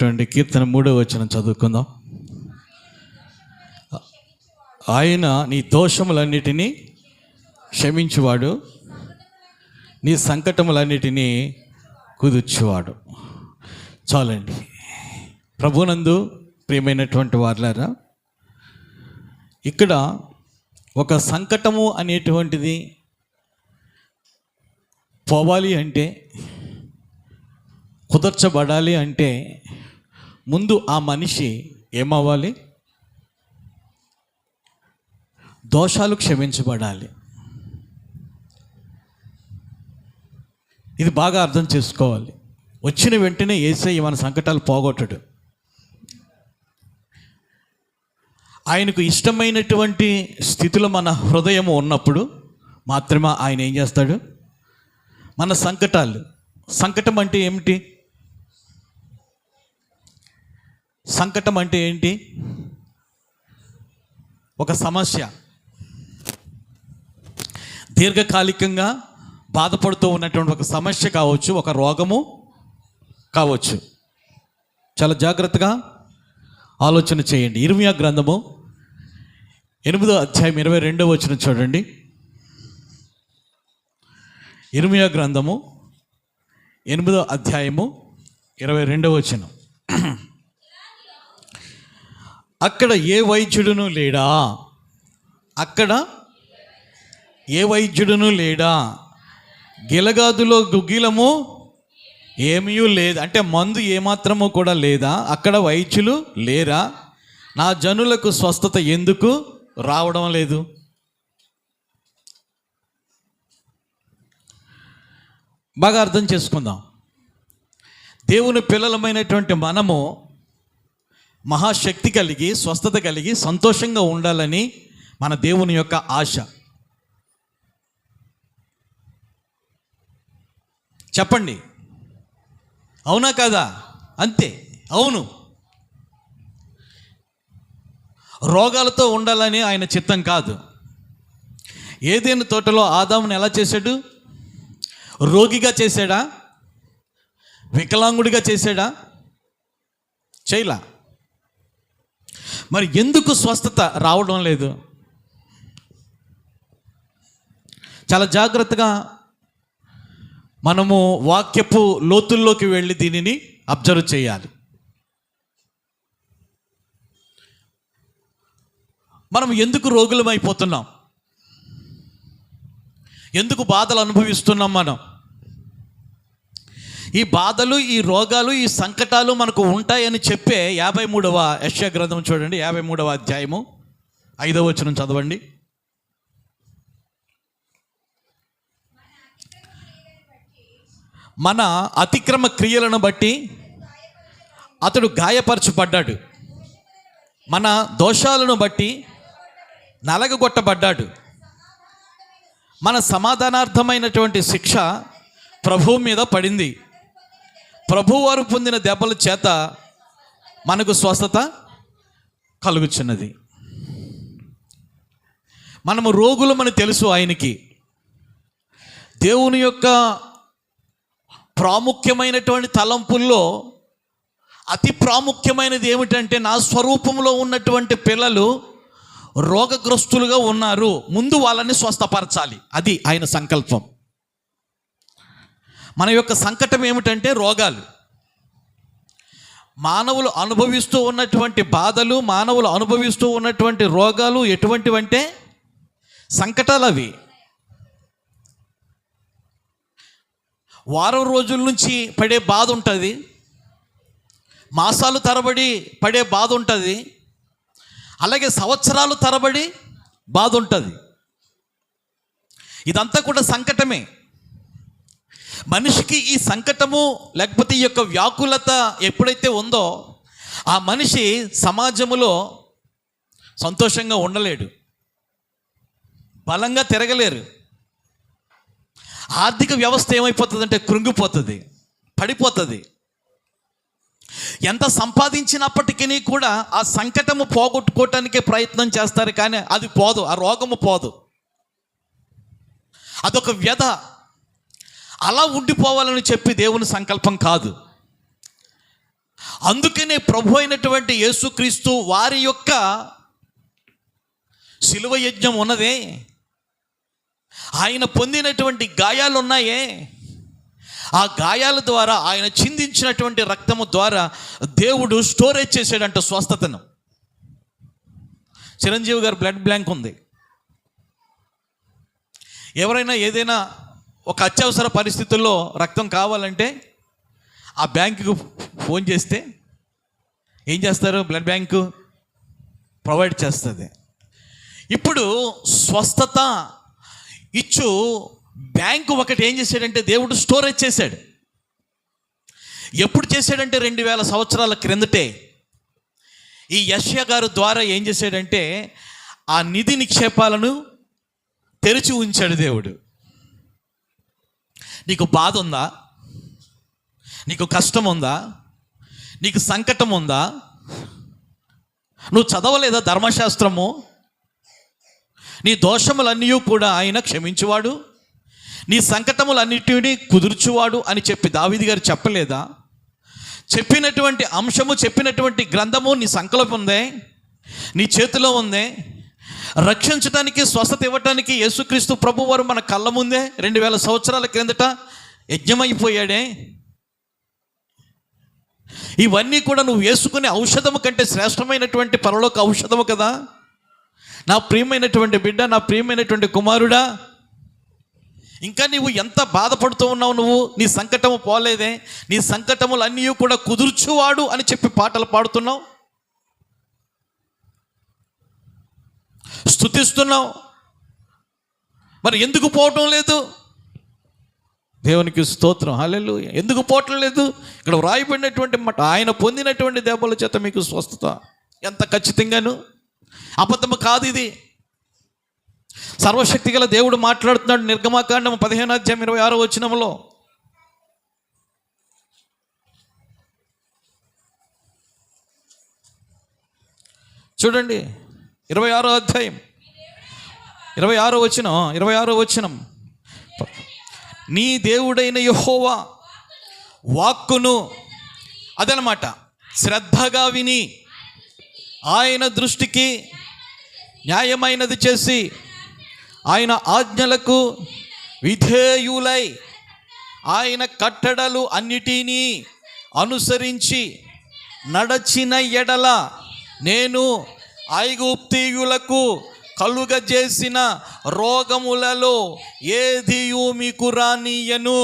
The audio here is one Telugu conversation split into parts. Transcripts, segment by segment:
కీర్తన 3వ వచనం చదువుకుందాం. ఆయన నీ దోషములన్నిటినీ క్షమించువాడు, నీ సంకటములన్నిటినీ కుదుర్చువాడు. చాలండి. ప్రభునందు ప్రియమైనటువంటి వారులారా, ఇక్కడ ఒక సంకటము అనేటువంటిది పోవాలి అంటే, కుదర్చబడాలి అంటే ముందు ఆ మనిషి ఏమవ్వాలి? దోషాలు క్షమించబడాలి. ఇది బాగా అర్థం చేసుకోవాలి. వచ్చిన వెంటనే యేసయ్య మన సంకటాలు పోగొట్టడు. ఆయనకు ఇష్టమైనటువంటి స్థితిలో మన హృదయం ఉన్నప్పుడు మాత్రమే ఆయన ఏం చేస్తాడు? మన సంకటం అంటే ఏమిటి? సంకటం అంటే ఏంటి? ఒక సమస్య, దీర్ఘకాలికంగా బాధపడుతూ ఉన్నటువంటి ఒక సమస్య కావచ్చు, ఒక రోగము కావచ్చు. చాలా జాగ్రత్తగా ఆలోచన చేయండి. ఇర్మియా గ్రంథము 8వ అధ్యాయం 22వ వచనం చూడండి. ఇర్మియా గ్రంథము 8వ అధ్యాయము 22వ వచనం. అక్కడ ఏ వైద్యుడును లేడా, అక్కడ ఏ వైద్యుడును లేడా, గిలగాదులో గుగ్గిలము ఏమీ లేదు. అంటే మందు ఏమాత్రము కూడా లేదా, అక్కడ వైద్యులు లేరా, నా జనులకు స్వస్థత ఎందుకు రావడం లేదు? బాగా అర్థం చేసుకుందాం. దేవుని పిల్లలమైనటువంటి మనము మహాశక్తి కలిగి, స్వస్థత కలిగి, సంతోషంగా ఉండాలని మన దేవుని యొక్క ఆశ. చెప్పండి, అవునా కాదా? అంతే, అవును. రోగాలతో ఉండాలని ఆయన చిత్తం కాదు. ఏదైనా తోటలో ఆదాముని ఎలా చేశాడు? రోగిగా చేశాడా? వికలాంగుడిగా చేశాడా? చేయలా. మరి ఎందుకు స్వస్థత రావడం లేదు? చాలా జాగ్రత్తగా మనము వాక్యపు లోతుల్లోకి వెళ్ళి దీనిని అబ్జర్వ్ చేయాలి. మనం ఎందుకు రోగులమైపోతున్నాం? ఎందుకు బాధలు అనుభవిస్తున్నాం? మనం ఈ బాధలు, ఈ రోగాలు, ఈ సంకటాలు మనకు ఉంటాయని చెప్పే 53వ యెషయా గ్రంథం చూడండి. 53వ అధ్యాయము 5వ వచనం చదవండి. మన అతిక్రమ క్రియలను బట్టి అతడు గాయపరచబడ్డాడు, మన దోషాలను బట్టి నలగగొట్టబడ్డాడు. మన సమాధానార్థమైనటువంటి శిక్ష ప్రభువు మీద పడింది. ప్రభువారు పొందిన దెబ్బల చేత మనకు స్వస్థత కలుగుచున్నది. మనము రోగులమని తెలుసు ఆయనకి. దేవుని యొక్క ప్రాముఖ్యమైనటువంటి తలంపుల్లో అతి ప్రాముఖ్యమైనది ఏమిటంటే, నా స్వరూపంలో ఉన్నటువంటి పిల్లలు రోగగ్రస్తులుగా ఉన్నారు, ముందు వాళ్ళని స్వస్థపరచాలి. అది ఆయన సంకల్పం. మన యొక్క సంకటం ఏమిటంటే రోగాలు. మానవులు అనుభవిస్తూ ఉన్నటువంటి బాధలు, మానవులు అనుభవిస్తూ ఉన్నటువంటి రోగాలు ఎటువంటివంటే సంకటాలు. అవి వారం రోజుల నుంచి పడే బాధ ఉంటుంది, మాసాలు తరబడి పడే బాధ ఉంటుంది, అలాగే సంవత్సరాలు తరబడి బాధ ఉంటుంది. ఇదంతా కూడా సంకటమే. మనిషికి ఈ సంకటము లేకపోతే ఈ యొక్క వ్యాకులత ఎప్పుడైతే ఉందో, ఆ మనిషి సమాజములో సంతోషంగా ఉండలేడు, బలంగా తిరగలేరు. ఆర్థిక వ్యవస్థ ఏమైపోతుందంటే కృంగిపోతుంది, పడిపోతుంది. ఎంత సంపాదించినప్పటికీ కూడా ఆ సంకటము పోగొట్టుకోవటానికే ప్రయత్నం చేస్తారు, కానీ అది పోదు, ఆ రోగము పోదు. అదొక వ్యధ. అలా ఉండిపోవాలని చెప్పి దేవుని సంకల్పం కాదు. అందుకనే ప్రభు అయినటువంటి యేసుక్రీస్తు వారి యొక్క శిలువ యజ్ఞం ఉన్నదే, ఆయన పొందినటువంటి గాయాలు ఉన్నాయే, ఆ గాయాల ద్వారా, ఆయన చిందించినటువంటి రక్తము ద్వారా దేవుడు స్టోరేజ్ చేశాడంట స్వస్థతను. చిరంజీవి గారు బ్లడ్ బ్యాంక్ ఉంది. ఎవరైనా ఏదైనా ఒక అత్యవసర పరిస్థితుల్లో రక్తం కావాలంటే ఆ బ్యాంకుకు ఫోన్ చేస్తే ఏం చేస్తారు? బ్లడ్ బ్యాంకు ప్రొవైడ్ చేస్తుంది. ఇప్పుడు స్వస్థత ఇచ్చు బ్యాంకు ఒకటి ఏం చేశాడంటే దేవుడు స్టోరేజ్ చేశాడు. ఎప్పుడు చేశాడంటే 2000 సంవత్సరాల క్రిందటే ఈ యెషయా గారు ద్వారా ఏం చేశాడంటే ఆ నిధి నిక్షేపాలను తెరిచి ఉంచాడు దేవుడు. నీకు బాధ ఉందా? నీకు కష్టం ఉందా? నీకు సంకటం ఉందా? నువ్వు చదవలేదా ధర్మశాస్త్రము? నీ దోషములన్నీ కూడా ఆయన క్షమించువాడు, నీ సంకటములన్నిటినీ కుదుర్చువాడు అని చెప్పి దావీదు గారు చెప్పలేదా? చెప్పినటువంటి అంశము, చెప్పినటువంటి గ్రంథము నీ సంకల్పం ఉందే, నీ చేతిలో ఉందే. రక్షించడానికి, స్వస్థత ఇవ్వటానికి యేసుక్రీస్తు ప్రభువారు మన కళ్ళ ముందే 2000 సంవత్సరాల క్రిందట యజ్ఞమైపోయాడే. ఇవన్నీ కూడా నువ్వు వేసుకునే ఔషధము కంటే శ్రేష్టమైనటువంటి పరలోక ఔషధము కదా. నా ప్రియమైనటువంటి బిడ్డ, నా ప్రియమైనటువంటి కుమారుడా, ఇంకా నీవు ఎంత బాధపడుతూ ఉన్నావు? నువ్వు నీ సంకటము పోలేదే, నీ సంకటములన్నీ కూడా కుదుర్చువాడు అని చెప్పి పాటలు పాడుతున్నావు, స్తుతిస్తున్నావు. మరి ఎందుకు పోవటం లేదు? దేవునికి స్తోత్రం, హల్లెలూయా. ఎందుకు పోవటం లేదు? ఇక్కడ వ్రాయబడినటువంటి మాట, ఆయన పొందినటువంటి దెబ్బల చేత మీకు స్వస్థత. ఎంత ఖచ్చితంగాను అబద్ధము కాదు ఇది. సర్వశక్తి గల దేవుడు మాట్లాడుతున్నాడు. నిర్గమకాండం 15:26 చూడండి. 26 నీ దేవుడైన యెహోవా వాక్కును, అదనమాట, శ్రద్ధగా విని ఆయన దృష్టికి న్యాయమైనది చేసి ఆయన ఆజ్ఞలకు విధేయులై ఆయన కట్టడలు అన్నిటినీ అనుసరించి నడచిన ఎడల నేను ఐగుప్తీయులకు కలుగజేసిన రోగములలో ఏదియు మీకు రానియను.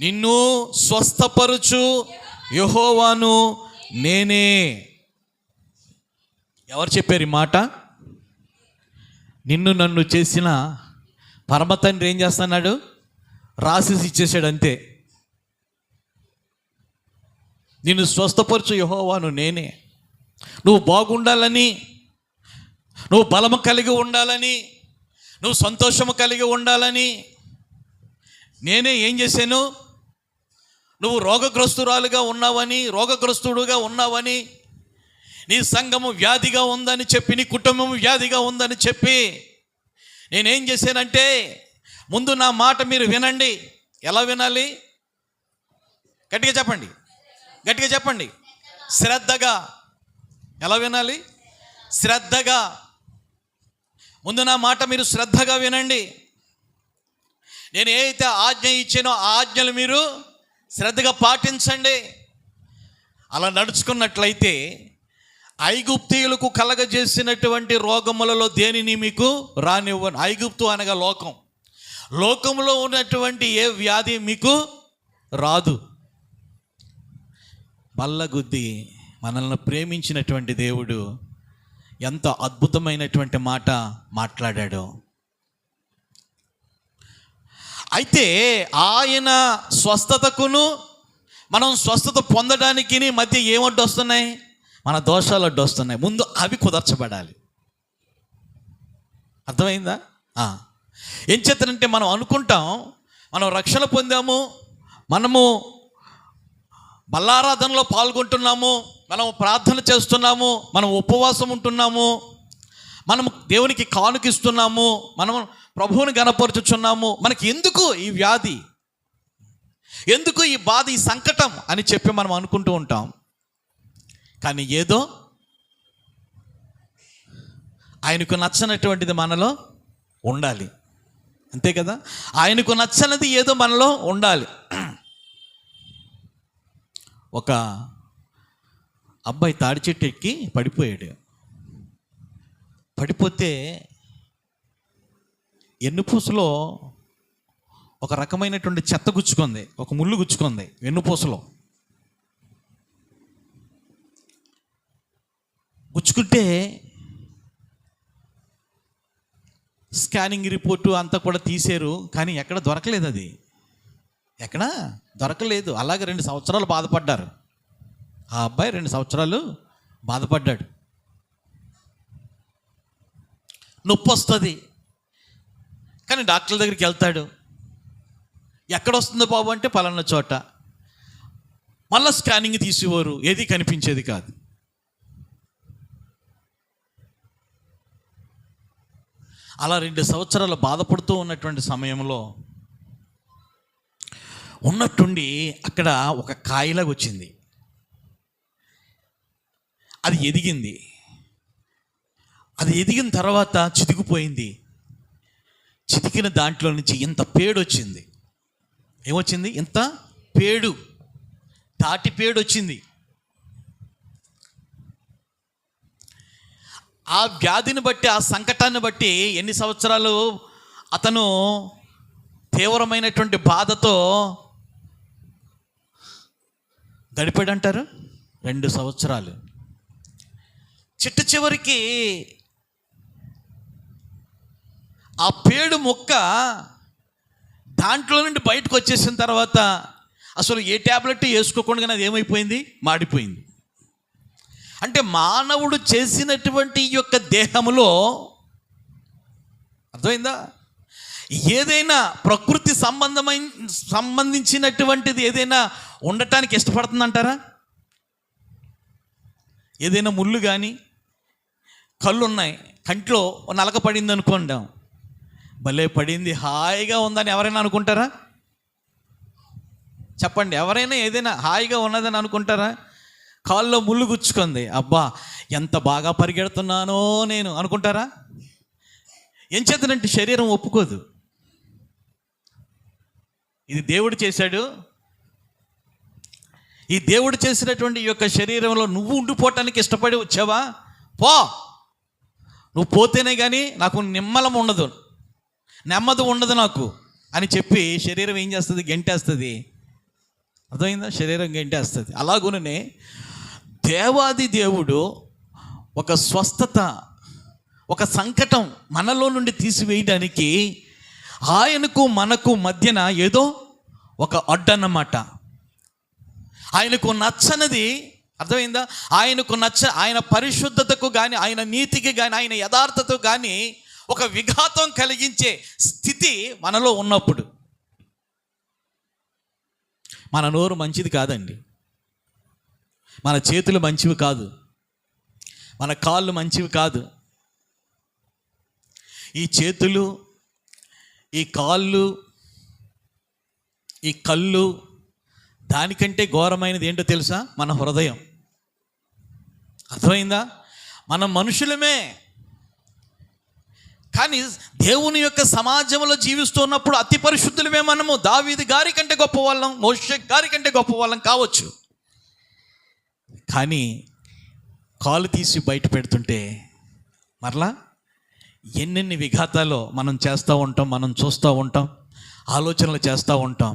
నిన్ను స్వస్థపరుచు యెహోవాను నేనే. ఎవరు చెప్పారు ఈ మాట? నిన్ను నన్ను చేసిన పరమతండ్రి ఏం చేస్తున్నాడు? రాసేసి ఇచ్చేసాడు అంతే. నిన్ను స్వస్థపరచు యెహోవాను నేనే. నువ్వు బాగుండాలని, నువ్వు బలము కలిగి ఉండాలని, నువ్వు సంతోషము కలిగి ఉండాలని నేనే ఏం చేశాను? నువ్వు రోగగ్రస్తురాలుగా ఉన్నావని, రోగగ్రస్తుడుగా ఉన్నావని, నీ సంఘము వ్యాధిగా ఉందని చెప్పి, నీ కుటుంబం వ్యాధిగా ఉందని చెప్పి నేనేం చేశానంటే, ముందు నా మాట మీరు వినండి. ఎలా వినాలి? గట్టిగా చెప్పండి, గట్టిగా చెప్పండి. శ్రద్ధగా. ఎలా వినాలి? శ్రద్ధగా. ముందు నా మాట మీరు శ్రద్ధగా వినండి. నేను ఏదైతే ఆజ్ఞ ఇచ్చానో ఆ ఆజ్ఞలు మీరు శ్రద్ధగా పాటించండి. అలా నడుచుకున్నట్లయితే ఐగుప్తీయులకు కలగజేసినటువంటి రోగములలో దేనిని మీకు రానివ్వను. ఐగుప్తు అనగా లోకం. లోకంలో ఉన్నటువంటి ఏ వ్యాధి మీకు రాదు. బల్లగుద్ది మనల్ని ప్రేమించినటువంటి దేవుడు ఎంత అద్భుతమైనటువంటి మాట మాట్లాడాడు. అయితే ఆయన స్వస్థతకును మనం స్వస్థత పొందడానికి మధ్య ఏమడ్డు వస్తున్నాయి? మన దోషాలు అడ్డు వస్తున్నాయి. ముందు అవి కుదర్చబడాలి. అర్థమైందా? ఏం చేతనంటే మనం అనుకుంటాం మనం రక్షణ పొందాము, మనము బల్లారాధనలో పాల్గొంటున్నాము, మనం ప్రార్థన చేస్తున్నాము, మనం ఉపవాసం ఉంటున్నాము, మనము దేవునికి కానుకిస్తున్నాము, మనం ప్రభువుని గణపరుచుచున్నాము. మనకి ఎందుకు ఈ వ్యాధి? ఎందుకు ఈ బాధ, ఈ సంకటం అని చెప్పి మనం అనుకుంటూ ఉంటాం. కానీ ఏదో ఆయనకు నచ్చనటువంటిది మనలో ఉండాలి, అంతే కదా. ఆయనకు నచ్చనిది ఏదో మనలో ఉండాలి. ఒక అబ్బాయి తాడి చెట్టు ఎక్కి పడిపోయాడు. పడిపోతే వెన్నుపూసలో ఒక రకమైనటువంటి చెత్త గుచ్చుకుంది, ఒక ముళ్ళు గుచ్చుకుంది వెన్నుపూసలో. గుచ్చుకుంటే స్కానింగ్ రిపోర్టు అంతా కూడా తీశారు, కానీ ఎక్కడ దొరకలేదు, అది ఎక్కడ దొరకలేదు. అలాగే 2 సంవత్సరాలు బాధపడ్డారు. ఆ అబ్బాయి 2 సంవత్సరాలు బాధపడ్డాడు. నొప్పి వస్తుంది, కానీ డాక్టర్ దగ్గరికి వెళ్తాడు. ఎక్కడ వస్తుందో బాబు అంటే పలానా చోట. మళ్ళీ స్కానింగ్ తీసేవారు, ఏది కనిపించేది కాదు. అలా 2 సంవత్సరాలు బాధపడుతూ ఉన్నటువంటి సమయంలో ఉన్నట్టుండి అక్కడ ఒక కాయలాగా వచ్చింది. అది ఎదిగింది. అది ఎదిగిన తర్వాత చితికిపోయింది. చితికిన దాంట్లో నుంచి ఇంత పేడు వచ్చింది. ఏమొచ్చింది? ఇంత పేడు, తాటి పేడు వచ్చింది. ఆ వ్యాధిని బట్టి, ఆ సంకటాన్ని బట్టి ఎన్ని సంవత్సరాలు అతను తీవ్రమైనటువంటి బాధతో గడిపాడంటారు? 2 సంవత్సరాలు. చిట్ట చివరికి ఆ పేడు మొక్క దాంట్లో నుండి బయటకు వచ్చేసిన తర్వాత అసలు ఏ ట్యాబ్లెట్ వేసుకోకుండా అది ఏమైపోయింది? మాడిపోయింది. అంటే మానవుడు చేసినటువంటి ఈ యొక్క దేహములో, అర్థమైందా, ఏదైనా ప్రకృతి సంబంధించినటువంటిది ఏదైనా ఉండటానికి ఇష్టపడుతుందంటారా? ఏదైనా ముళ్ళు కానీ, కళ్ళు ఉన్నాయి, కంట్లో నలక పడింది అనుకుంటాం, భలే పడింది, హాయిగా ఉందని ఎవరైనా అనుకుంటారా? చెప్పండి, ఎవరైనా ఏదైనా హాయిగా ఉన్నదని అనుకుంటారా? కాల్లో ముళ్ళు గుచ్చుకుంది, అబ్బా ఎంత బాగా పరిగెడుతున్నానో నేను అనుకుంటారా? ఏం చేతనంటే శరీరం ఒప్పుకోదు. ఇది దేవుడు చేశాడు. ఈ దేవుడు చేసినటువంటి ఈ యొక్క శరీరంలో నువ్వు ఉండిపోవటానికి ఇష్టపడి వచ్చావా? పో, నువ్వు పోతేనే కానీ నాకు నిమ్మలం ఉండదు, నెమ్మది ఉండదు నాకు అని చెప్పి శరీరం ఏం చేస్తుంది? గెంటేస్తుంది. అర్థమైందా? శరీరం గెంటేస్తుంది. అలాగునే దేవాది దేవుడు ఒక స్వస్థత, ఒక సంకటం మనలో నుండి తీసివేయడానికి ఆయనకు మనకు మధ్యన ఏదో ఒక అడ్డన్నమాట. ఆయనకు నచ్చనిది, అర్థమైందా, ఆయన పరిశుద్ధతకు కానీ, ఆయన నీతికి కానీ, ఆయన యథార్థతకు కానీ ఒక విఘాతం కలిగించే స్థితి మనలో ఉన్నప్పుడు మన నోరు మంచిది కాదండి, మన చేతులు మంచివి కాదు, మన కాళ్ళు మంచివి కాదు. ఈ చేతులు, ఈ కాళ్ళు, ఈ కళ్ళు, దానికంటే ఘోరమైనది ఏంటో తెలుసా? మన హృదయం. అర్థమైందా? మనం మనుషులమే, కానీ దేవుని యొక్క సమాజంలో జీవిస్తున్నప్పుడు అతి పరిశుద్ధులమే మనము. దావీదు గారి కంటే గొప్ప వాళ్ళం, మోషే గారి కంటే గొప్ప వాళ్ళం కావచ్చు, కానీ కాలు తీసి బయట పెడుతుంటే మరలా ఎన్నెన్ని విఘాతాలు మనం చేస్తూ ఉంటాం, మనం చూస్తూ ఉంటాం, ఆలోచనలు చేస్తూ ఉంటాం.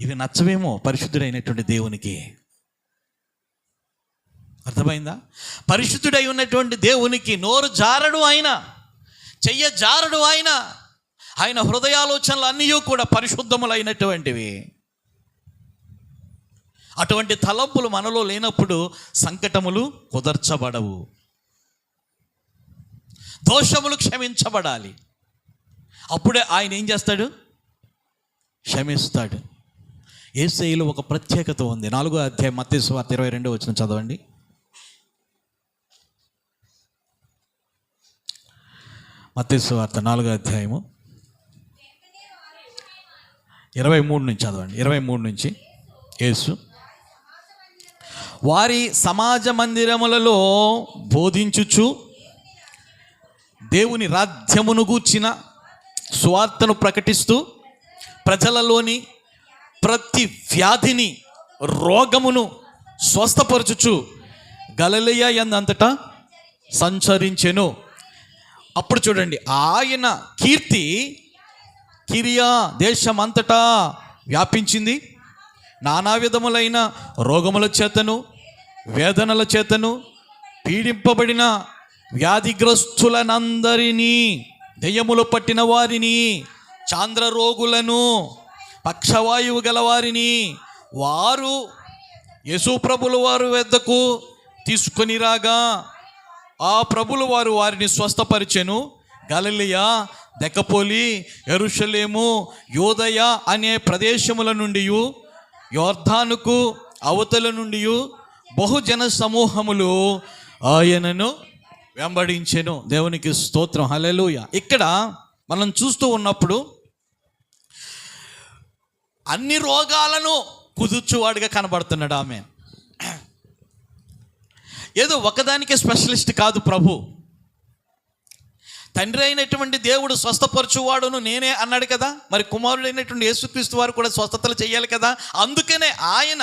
ఇవి నచ్చవేమో పరిశుద్ధుడైనటువంటి దేవునికి. అర్థమైందా? పరిశుద్ధుడై ఉన్నటువంటి దేవునికి నోరు జారడు ఆయన, చెయ్య జారడు ఆయన. ఆయన హృదయాలోచనలు అన్నీ కూడా పరిశుద్ధములైనటువంటివి. అటువంటి తలంపులు మనలో లేనప్పుడు సంకటములు కుదర్చబడవు, దోషములు క్షమించబడాలి. అప్పుడే ఆయన ఏం చేస్తాడు? క్షమిస్తాడు. యేసయ్యలో ఒక ప్రత్యేకత ఉంది. 4వ అధ్యాయం మత్తయి సువార్త 22వ వచనం చదవండి. మత్తయి సువార్త 4వ అధ్యాయము 23 నుంచి చదవండి. 23 నుంచి. యేసు వారి సమాజ మందిరములలో బోధించుచు దేవుని రాజ్యమును గూర్చిన సువార్తను ప్రకటిస్తూ ప్రజలలోని ప్రతి వ్యాధిని రోగమును స్వస్థపరచుచు గలిలయ యందంతటా సంచరించెను. అప్పుడు చూడండి, ఆయన కీర్తి కిరియా దేశమంతటా వ్యాపించింది. నానా విధములైన రోగముల చేతను వేదనల చేతను పీడింపబడిన వ్యాధిగ్రస్తులనందరినీ, దెయ్యములు పట్టిన వారిని, చాంద్ర రోగులను, పక్షవాయువు గలవారిని వారు యేసు ప్రభుల వారి వద్దకు తీసుకొని రాగా ఆ ప్రభుల వారు వారిని స్వస్థపరిచెను. గలిలయ, దెకపోలి, యెరూషలేము, యోదయ అనే ప్రదేశముల నుండి, యోర్దానుకు అవతల నుండి బహుజన సమూహములు ఆయనను వెంబడించెను. దేవునికి స్తోత్రం, హల్లెలూయా. ఇక్కడ మనం చూస్తూ ఉన్నప్పుడు అన్ని రోగాలను కుదుర్చువాడిగా కనబడుతున్నాడు. ఆమె ఏదో ఒకదానికే స్పెషలిస్ట్ కాదు ప్రభు. తండ్రి అయినటువంటి దేవుడు స్వస్థపరచువాడును నేనే అన్నాడు కదా. మరి కుమారుడైనటువంటి యేసుక్రీస్తు వారు కూడా స్వస్థతలు చేయాలి కదా. అందుకనే ఆయన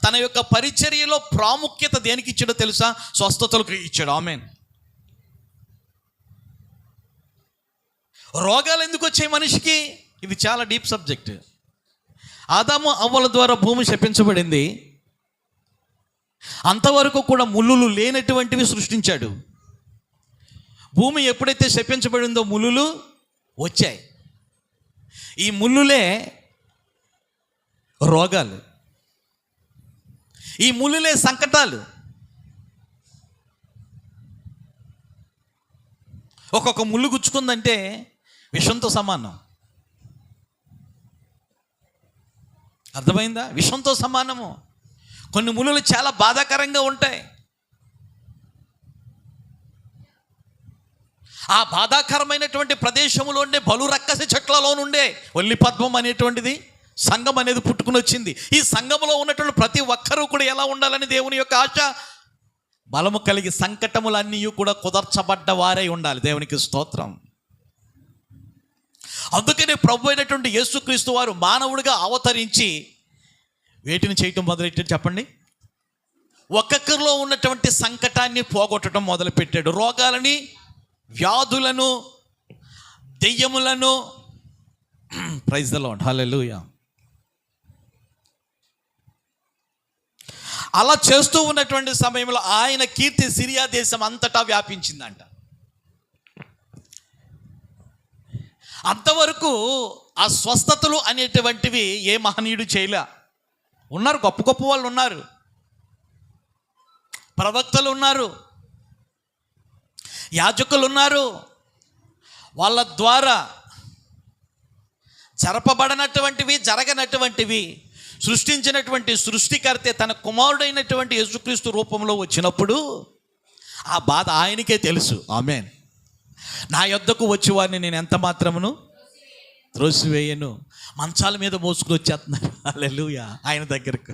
తన యొక్క పరిచర్యలో ప్రాముఖ్యత దేనికి ఇచ్చాడో తెలుసా? స్వస్థతలకు ఇచ్చాడు. ఆమేన్. రోగాలు ఎందుకు వచ్చాయి మనిషికి? ఇది చాలా డీప్ సబ్జెక్ట్. ఆదాము అవ్వల ద్వారా భూమి శపించబడింది. అంతవరకు కూడా ముళ్ళులు లేనటువంటివి సృష్టించాడు. భూమి ఎప్పుడైతే శపించబడిందో ముళ్ళులు వచ్చాయి. ఈ ముళ్ళులే రోగాలు, ఈ ముళ్ళులే సంకటాలు. ఒక్కొక్క ముళ్ళు గుచ్చుకుందంటే విషంతో సమానం. అర్థమైందా? విషంతో సమానము. కొన్ని ముళ్ళులు చాలా బాధాకరంగా ఉంటాయి. ఆ బాధాకరమైనటువంటి ప్రదేశంలో ఉండే బలు రక్కస చెట్లలో నుండే వల్లి పద్మం అనేటువంటిది, సంఘం అనేది పుట్టుకుని వచ్చింది. ఈ సంఘంలో ఉన్నటువంటి ప్రతి ఒక్కరూ కూడా ఎలా ఉండాలని దేవుని యొక్క ఆశ, బలము కలిగి సంకటములన్నీ కూడా కుదర్చబడ్డ వారై ఉండాలి. దేవునికి స్తోత్రం. అందుకనే ప్రభు అయినటువంటి యేసుక్రీస్తు వారు మానవుడిగా అవతరించి వేటిని చేయటం మొదలెట్టాడు చెప్పండి? ఒక్కొక్కరిలో ఉన్నటువంటి సంకటాన్ని పోగొట్టడం మొదలుపెట్టాడు. రోగాలని, వ్యాధులను, దెయ్యములను. ప్రైజ్ ది లార్డ్, హల్లెలూయా. అలా చేస్తూ ఉన్నటువంటి సమయంలో ఆయన కీర్తి సిరియా దేశం అంతటా వ్యాపించిందంట. అంతవరకు ఆ స్వస్థతలు అనేటువంటివి ఏ మహనీయుడు చేయలే. ఉన్నారు, గొప్ప గొప్ప వాళ్ళు ఉన్నారు, ప్రవక్తలు ఉన్నారు, యాజకులు ఉన్నారు. వాళ్ళ ద్వారా జరపబడినటువంటివి, జరగనటువంటివి సృష్టించినటువంటి సృష్టికర్తే తన కుమారుడైనటువంటి యేసుక్రీస్తు రూపంలో వచ్చినప్పుడు ఆ బాధ ఆయనకే తెలుసు. ఆమేన్. నా యొద్దకు వచ్చి వారిని నేను ఎంత మాత్రమును త్రోసివేయను. మంచాల మీద మోసుకుని వచ్చేస్తున్నారు, హల్లెలూయా, ఆయన దగ్గరకు.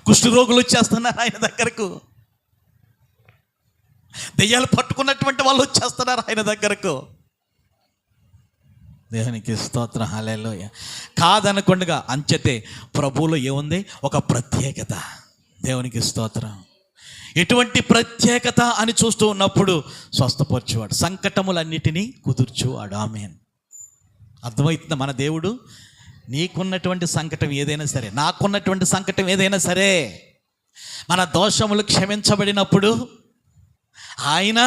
కుష్ఠరోగులు వచ్చేస్తున్నారు ఆయన దగ్గరకు. దెయ్యాలు పట్టుకున్నటువంటి వాళ్ళు వచ్చేస్తున్నారు ఆయన దగ్గరకు. దేవునికి స్తోత్రం, హల్లెలూయా. కాదనకుండా అంచెతే ప్రభువులో ఏముంది? ఒక ప్రత్యేకత. దేవునికి స్తోత్రం. ఎటువంటి ప్రత్యేకత అని చూస్తూ ఉన్నప్పుడు స్వస్థపరచువాడు, సంకటములన్నిటినీ కుదుర్చువాడు. ఆమేన్. అర్థమవుతుందా? మన దేవుడు నీకున్నటువంటి సంకటం ఏదైనా సరే, నాకున్నటువంటి సంకటం ఏదైనా సరే, మన దోషములు క్షమించబడినప్పుడు ఆయన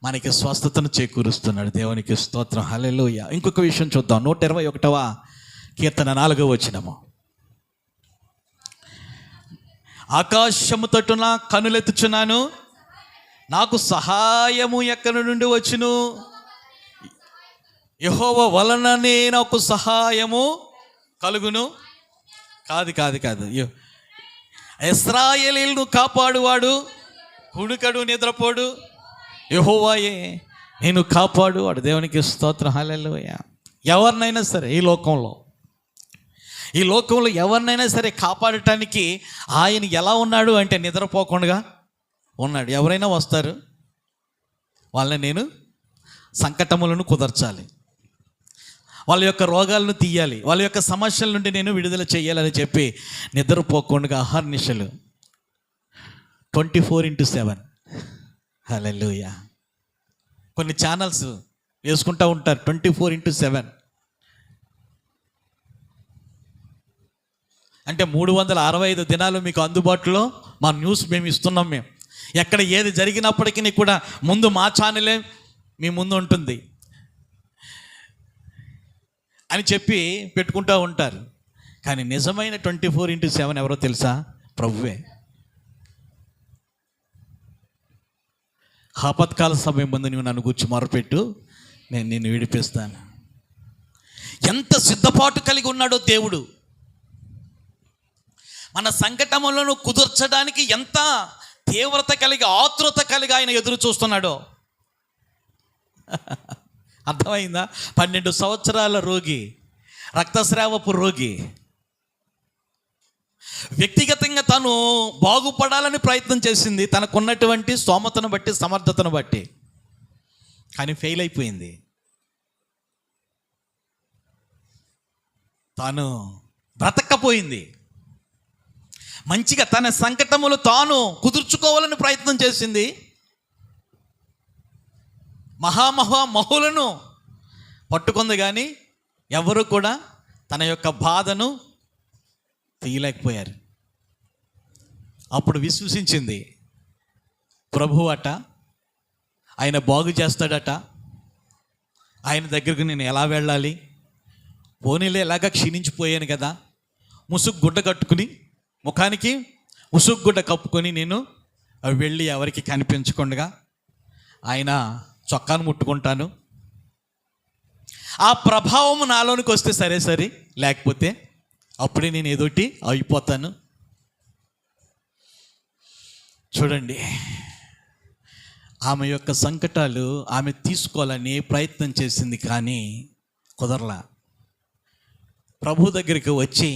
మనకి స్వస్థతను చేకూరుస్తున్నాడు. దేవునికి స్తోత్రం, హల్లెలూయా. ఇంకొక విషయం చూద్దాం. 121వ కీర్తన 4వ వచనము. ఆకాశము తట్టున కనులెత్తుచున్నాను, నాకు సహాయము ఎక్కడి నుండి వచ్చును? యెహోవా వలననే నాకు సహాయము కలుగును. కాదు. ఇశ్రాయేలీయులను కాపాడువాడు కుడుకడు నిద్రపోడు, యెహోవాయే నేను కాపాడువాడు. దేవునికి స్తోత్రం, హల్లెలూయా. ఎవరినైనా సరే ఈ లోకంలో ఎవరినైనా సరే కాపాడటానికి ఆయన ఎలా ఉన్నాడు అంటే నిద్రపోకుండా ఉన్నాడు. ఎవరైనా వస్తారు, వాళ్ళని నేను సంకటములను కుదర్చాలి, వాళ్ళ యొక్క రోగాలను తీయాలి, వాళ్ళ యొక్క సమస్యల నుండి నేను విడుదల చేయాలని చెప్పి నిద్రపోకుండా అహర్నిశలు 24/7. హల్లెలూయా. కొన్ని ఛానల్స్ వేసుకుంటూ ఉంటారు 24/7. అంటే 365 దినాలు మీకు అందుబాటులో మా న్యూస్ మేము ఇస్తున్నాం. మేము ఎక్కడ ఏది జరిగినప్పటికీ కూడా ముందు మా ఛానలే మీ ముందు ఉంటుంది అని చెప్పి పెట్టుకుంటూ ఉంటారు. కానీ నిజమైన 24/7 ఎవరో తెలుసా? ప్రభువే. ఆపత్కాల సమయం ముందు నువ్వు నన్ను కూర్చు మొరపెట్టు, నేను నిన్ను విడిపిస్తాను. ఎంత సిద్ధపాటు కలిగి ఉన్నాడో దేవుడు మన సంకటములను కుదుర్చడానికి, ఎంత తీవ్రత కలిగి ఆతృత కలిగి ఆయన ఎదురు చూస్తున్నాడో అర్థమైందా? 12 సంవత్సరాల రోగి, రక్తస్రావపు రోగి, వ్యక్తిగతంగా తను బాగుపడాలని ప్రయత్నం చేసింది తనకున్నటువంటి స్తోమతను బట్టి, సమర్థతను బట్టి. కానీ ఫెయిల్ అయిపోయింది. తాను బ్రతక్కపోయింది. మంచిగా తన సంకటములు తాను కుదుర్చుకోవాలని ప్రయత్నం చేసింది. మహులను పట్టుకుంది, కానీ ఎవరు కూడా తన యొక్క బాధను తీయలేకపోయారు. అప్పుడు విశ్వసించింది, ప్రభు అట, ఆయన బాగు చేస్తాడట, ఆయన దగ్గరకు నేను ఎలా వెళ్ళాలి? పోనీలే, ఎలాగా క్షీణించిపోయాను కదా, ముసుగు గుడ్డ కట్టుకుని, ముఖానికి ముసుగు గుడ్డ కప్పుకొని నేను వెళ్ళి ఎవరికి కనిపించకుండా ఆయన చొక్కాను ముట్టుకుంటాను, ఆ ప్రభావం నాలోనికి వస్తే సరే, లేకపోతే అప్పుడే నేను ఏదోటి అయిపోతాను. చూడండి, ఆమె యొక్క సంకటాలు ఆమె తీసుకోవాలని ప్రయత్నం చేసింది, కానీ కుదరలా. ప్రభు దగ్గరికి వచ్చి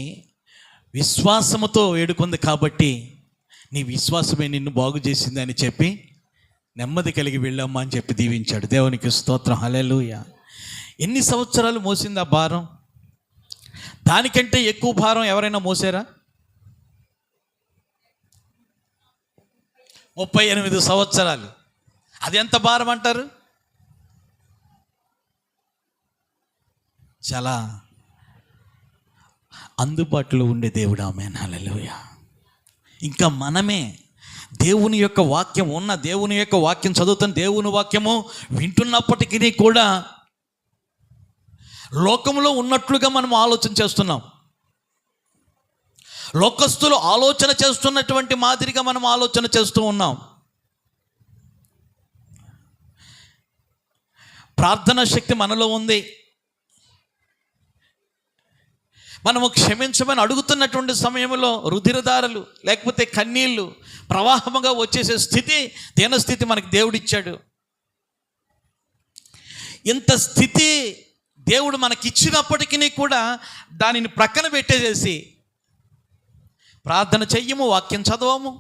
విశ్వాసముతో వేడుకుంది కాబట్టి నీ విశ్వాసమే నిన్ను బాగు చేసింది అని చెప్పి నెమ్మది కలిగి వెళ్ళమ్మా అని చెప్పి దీవించాడు. దేవునికి స్తోత్రం. హల్లెలూయా. ఎన్ని సంవత్సరాలు మోసింది ఆ భారం? దానికంటే ఎక్కువ భారం ఎవరైనా మోసారా? 38 సంవత్సరాలు. అది ఎంత భారం అంటారు? చాలా అందుబాటులో ఉండే దేవుడు ఆమె. హల్లెలూయా. ఇంకా మనమే దేవుని యొక్క వాక్యం దేవుని యొక్క వాక్యం చదువుతున్న, దేవుని వాక్యము వింటున్నప్పటికీ కూడా లోకంలో ఉన్నట్లుగా మనం ఆలోచన చేస్తున్నాం. లోకస్తులు ఆలోచన చేస్తున్నటువంటి మాదిరిగా మనం ఆలోచన చేస్తూ ఉన్నాం. ప్రార్థనా శక్తి మనలో ఉంది. మనము క్షమించమని అడుగుతున్నటువంటి సమయంలో రుధిరధారలు లేకపోతే కన్నీళ్ళు ప్రవాహముగా వచ్చేసే స్థితి, దీనస్థితి మనకి దేవుడిచ్చాడు. ఇంత స్థితి దేవుడు మనకిచ్చినప్పటికీ కూడా దానిని ప్రక్కన పెట్టేసేసి ప్రార్థన చెయ్యము, వాక్యం చదవము,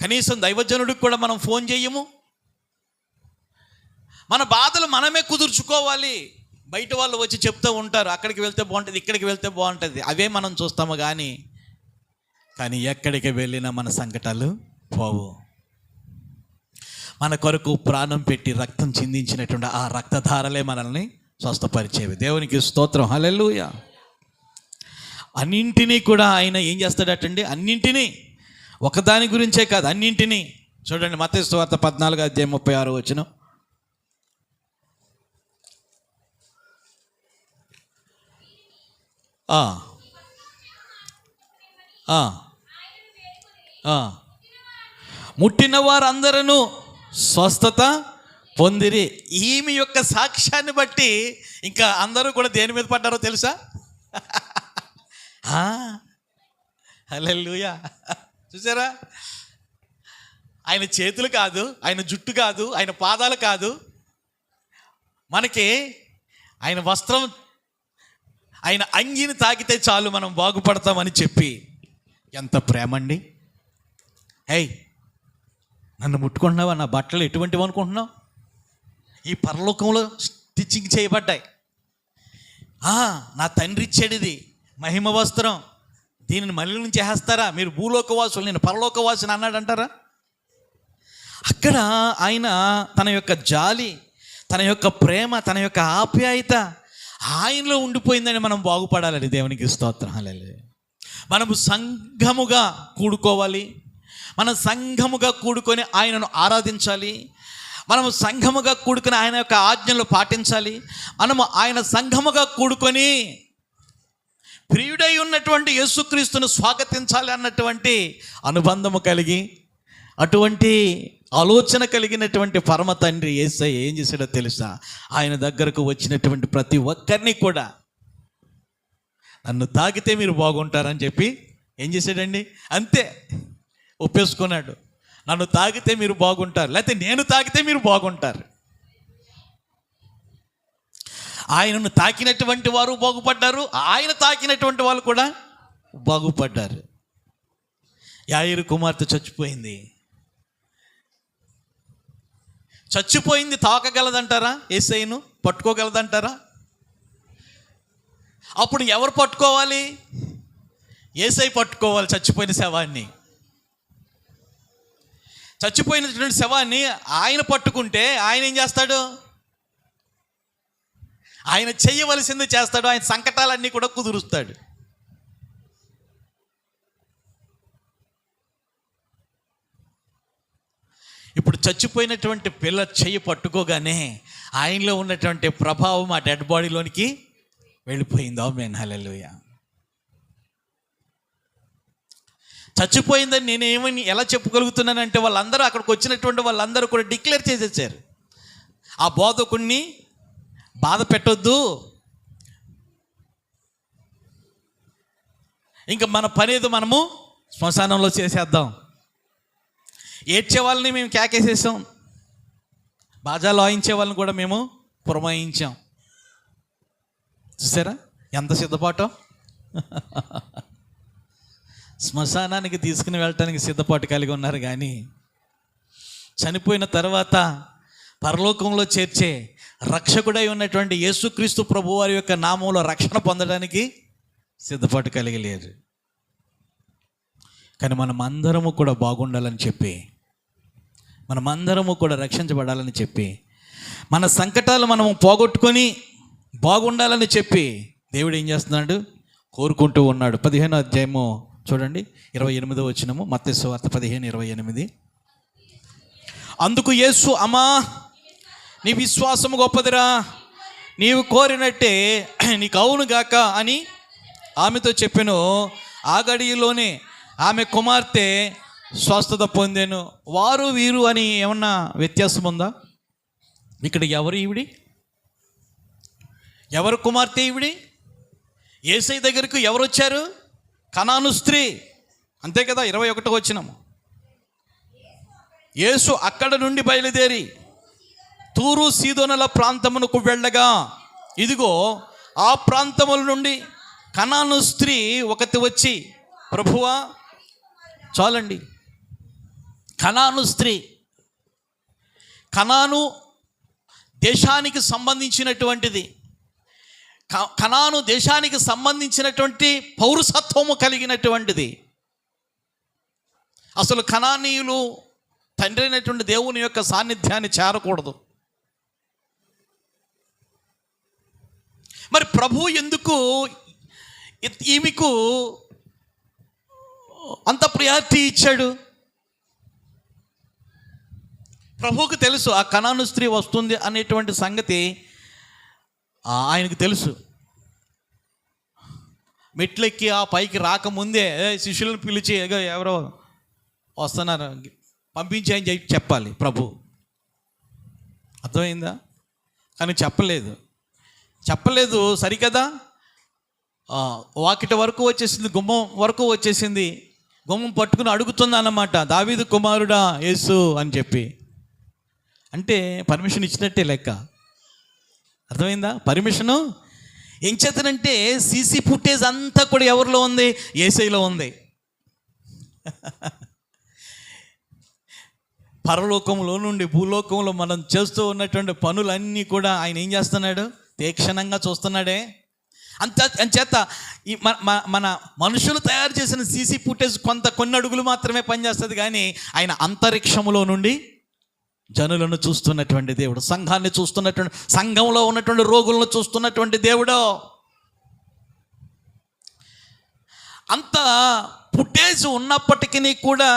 కనీసం దైవజనుడికి కూడా మనం ఫోన్ చెయ్యము. మన బాధలు మనమే కుదుర్చుకోవాలి. బయట వాళ్ళు వచ్చి చెప్తూ ఉంటారు, అక్కడికి వెళ్తే బాగుంటుంది, ఇక్కడికి వెళ్తే బాగుంటుంది, అవే మనం చూస్తాము. కానీ ఎక్కడికి వెళ్ళినా మన సంకటాలు పోవు. మన కొరకు ప్రాణం పెట్టి రక్తం చిందించినటువంటి ఆ రక్తధారలే మనల్ని స్వస్థపరిచేవి. దేవునికి స్తోత్రం. హల్లెలూయా. అన్నింటినీ కూడా ఆయన ఏం చేస్తాడటండి? అన్నింటినీ, ఒకదాని గురించే కాదు, అన్నింటినీ. చూడండి, మత్తయి సువార్త 14:36 ముట్టిన వారందరూ స్వస్థత పొందిరి. ఈమె యొక్క సాక్ష్యాన్ని బట్టి ఇంకా అందరూ కూడా దేని మీద పడ్డారో తెలుసా? హల్లెలూయా. చూసారా? ఆయన చేతులు కాదు, ఆయన జుట్టు కాదు, ఆయన పాదాలు కాదు, మనకి ఆయన వస్త్రం, ఆయన అంగీని తాకితే చాలు మనం బాగుపడతామని చెప్పి, ఎంత ప్రేమ అండి. ఏయ్, నన్ను ముట్టుకుంటున్నావా? నా బట్టలు ఎటువంటివి అనుకుంటున్నావు? ఈ పరలోకంలో స్టిచ్చింగ్ చేయబడ్డాయి. నా తండ్రి ఇచ్చాడు ఇది మహిమ వస్త్రం, దీనిని మళ్ళీ నుంచి చేస్తారా మీరు భూలోకవాసులు, నేను పరలోకవాసుని అన్నాడంటారా? అక్కడ ఆయన తన యొక్క జాలి, తన యొక్క ప్రేమ, తన యొక్క ఆప్యాయత ఆయనలో ఉండిపోయిందని మనం బాగుపడాలని దేవునికి స్తోత్రం. హల్లెలూయా. మనము సంఘముగా కూడుకోవాలి, మనం సంఘముగా కూడుకొని ఆయనను ఆరాధించాలి, మనము సంఘముగా కూడుకొని ఆయన యొక్క ఆజ్ఞలు పాటించాలి, మనము ఆయన సంఘముగా కూడుకొని ప్రియుడై ఉన్నటువంటి యేసుక్రీస్తును స్వాగతించాలి అన్నటువంటి అనుబంధము కలిగి, అటువంటి ఆలోచన కలిగినటువంటి పరమ తండ్రి యేసయ్య ఏం చేశాడో తెలుసా? ఆయన దగ్గరకు వచ్చినటువంటి ప్రతి ఒక్కరిని కూడా నన్ను తాకితే మీరు బాగుంటారని చెప్పి ఏం చేశాడండి? అంతే ఒప్పేసుకున్నాడు. నన్ను తాకితే మీరు బాగుంటారు, లేకపోతే నేను తాకితే మీరు బాగుంటారు. ఆయనను తాకినటువంటి వారు బాగుపడ్డారు, ఆయన తాకినటువంటి వాళ్ళు కూడా బాగుపడ్డారు. యాయిరు కుమార్తె చచ్చిపోయింది తాకగలదంటారా? యేసయ్యను పట్టుకోగలదంటారా? అప్పుడు ఎవరు పట్టుకోవాలి? యేసయ్య పట్టుకోవాలి చచ్చిపోయిన శవాన్ని. చచ్చిపోయినటువంటి శవాన్ని ఆయన పట్టుకుంటే ఆయన ఏం చేస్తాడు? ఆయన చెయ్యవలసింది చేస్తాడు, ఆయన సంకటాలన్నీ కూడా కుదురుస్తాడు. ఇప్పుడు చచ్చిపోయినటువంటి పిల్ల చెయ్యి పట్టుకోగానే ఆయనలో ఉన్నటువంటి ప్రభావం ఆ డెడ్ బాడీలోనికి వెళ్ళిపోయింది. ఆమేన్, హల్లెలూయా. చచ్చిపోయిందని నేనేమని ఎలా చెప్పగలుగుతున్నానంటే, వాళ్ళందరూ అక్కడికి వచ్చినటువంటి వాళ్ళందరూ కూడా డిక్లేర్ చేసేసారు, ఆ బోధకుణ్ణి బాధ పెట్టొద్దు, ఇంకా మన పని ఏదో మనము శ్మశానంలో చేసేద్దాం. ఏడ్చే వాళ్ళని మేము కేకేసేసాం, బాజాలు వాయించే వాళ్ళని కూడా మేము పురమాయించాం. చూసారా ఎంత సిద్ధపాటు? శ్మశానానికి తీసుకుని వెళ్ళటానికి సిద్ధపాటు కలిగి ఉన్నారు, కానీ చనిపోయిన తర్వాత పరలోకంలో చేర్చే రక్షకుడై ఉన్నటువంటి యేసుక్రీస్తు ప్రభు వారి యొక్క నామంలో రక్షణ పొందడానికి సిద్ధపాటు కలిగి లేరు. కానీ మనం అందరము కూడా బాగుండాలని చెప్పి, మనమందరము కూడా రక్షించబడాలని చెప్పి, మన సంకటాలు మనము పోగొట్టుకొని బాగుండాలని చెప్పి దేవుడు ఏం చేస్తున్నాడు? కోరుకుంటూ ఉన్నాడు. 15వ అధ్యాయము చూడండి, 28వ వచనము, మత్తయి సువార్త 15:28. అందుకు యేసు, అమ్మా నీ విశ్వాసము గొప్పదిరా, నీవు కోరినట్టే నీకు అవును గాక అని ఆమెతో చెప్పెను. ఆ గడియలోనే ఆమె కుమార్తె స్వస్థత పొందాను. వారు వీరు అని ఏమన్నా వ్యత్యాసం ఉందా? ఇక్కడ ఎవరు ఈవిడి? ఎవరు కుమార్తె ఈవిడి? యేసయ్య దగ్గరకు ఎవరు వచ్చారు? కనాను స్త్రీ, అంతే కదా. 21వ వచనము, యేసు అక్కడ నుండి బయలుదేరి తూరు సీదోనుల ప్రాంతమునకు వెళ్ళగా, ఇదిగో ఆ ప్రాంతముల నుండి కనాను స్త్రీ ఒకటి వచ్చి, ప్రభువా, చాలండి, కనాను స్త్రీ, కనాను దేశానికి సంబంధించినటువంటిది, కనాను దేశానికి సంబంధించినటువంటి పౌరసత్వము కలిగినటువంటిది. అసలు కనానీయులు తండ్రి అయినటువంటి దేవుని యొక్క సాన్నిధ్యాన్ని చేరకూడదు. మరి ప్రభు ఎందుకు ఈమెకు అంత ప్రయారిటీ ఇచ్చాడు? ప్రభువుకు తెలుసు ఆ కనాను స్త్రీ వస్తుంది అనేటువంటి సంగతి ఆయనకు తెలుసు. మెట్లెక్కి ఆ పైకి రాకముందే శిష్యులను పిలిచి, ఎవరో వస్తున్నారు పంపించాయని చెప్పాలి ప్రభు. అర్థమైందా? కానీ చెప్పలేదు సరికదా. వాకిట వరకు వచ్చేసింది, గుమ్మం వరకు వచ్చేసింది. గుమ్మం పట్టుకుని అడుగుతుంది అన్నమాట, దావీదు కుమారుడా యేసు అని చెప్పి. అంటే పర్మిషన్ ఇచ్చినట్టే లెక్క. అర్థమైందా? పర్మిషను ఏం చేతనంటే సీసీ ఫుటేజ్ అంతా కూడా ఎవరిలో ఉంది? యేసయ్యలో ఉంది. పరలోకంలో నుండి భూలోకంలో మనం చేస్తూ ఉన్నటువంటి పనులన్నీ కూడా ఆయన ఏం చేస్తున్నాడు? తీక్షణంగా చూస్తున్నాడే. అంచేత ఈ మన మనుషులు తయారు చేసిన సీసీ ఫుటేజ్ కొన్ని అడుగులు మాత్రమే పనిచేస్తుంది, కానీ ఆయన అంతరిక్షంలో నుండి జనులను చూస్తున్నటువంటి దేవుడు, సంఘాన్ని చూస్తున్నటువంటి, సంఘంలో ఉన్నటువంటి రోగులను చూస్తున్నటువంటి దేవుడు. అంత ఫుటేజ్ ఉన్నప్పటికీ కూడా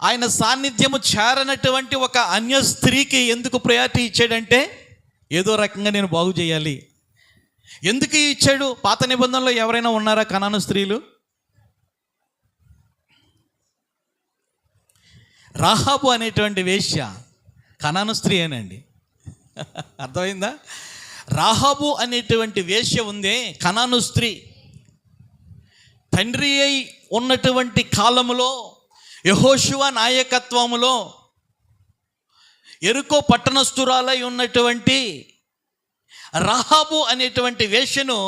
ఆయన సాన్నిధ్యము చేరనటువంటి ఒక అన్య స్త్రీకి ఎందుకు ప్రయారిటీ ఇచ్చాడంటే, ఏదో రకంగా నేను బాగు చేయాలి. ఎందుకు ఇచ్చాడు? పాత నిబంధనలో ఎవరైనా ఉన్నారా కనాను స్త్రీలు? రాహాబు అనేటువంటి వేశ్య కనాను స్త్రీ అనండి. అర్థమైందా? రాహాబు అనేటువంటి వేశ్య ఉందే, కనాను స్త్రీ. తండ్రి అయి ఉన్నటువంటి కాలములో యెహోషువ నాయకత్వములో యెరికో పట్టణస్థురాలై ఉన్నటువంటి రాహాబు అనేటువంటి వేశ్యను